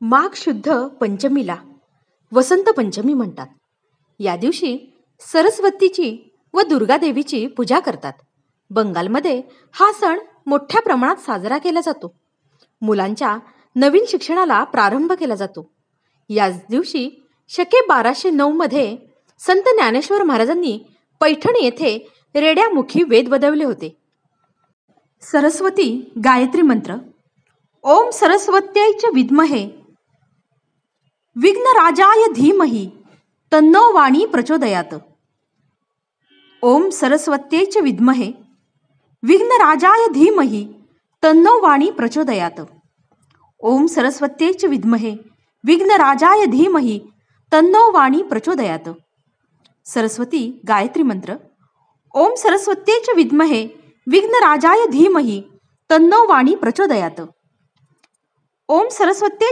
माघ शुद्ध पंचमीला वसंत पंचमी म्हणतात. या दिवशी सरस्वतीची व दुर्गादेवीची पूजा करतात. बंगालमध्ये हा सण मोठ्या प्रमाणात साजरा केला जातो. मुलांच्या नवीन शिक्षणाला प्रारंभ केला जातो. याच दिवशी शके 1209 मध्ये संत ज्ञानेश्वर महाराजांनी पैठण येथे रेड्यामुखी वेद वदवले होते. सरस्वती गायत्री मंत्र. ओम सरस्वत्यै च विद्महे विघ्नराजाय धीमहि तन्नो वाणी प्रचोदयात. ओम सरस्वत्यै च विद्महे विघ्नराजाय धीमहि तन्नो वाणी प्रचोदयात. ओम सरस्वत्यै च विद्महे विघ्नराजाय धीमहि तन्नो वाणी प्रचोदयात. सरस्वती गायत्री मंत्र. ओम सरस्वत्यै च विद्महे विघ्नराजाय धीमहि तन्नो वाणी प्रचोदयात. ओम सरस्वत्यै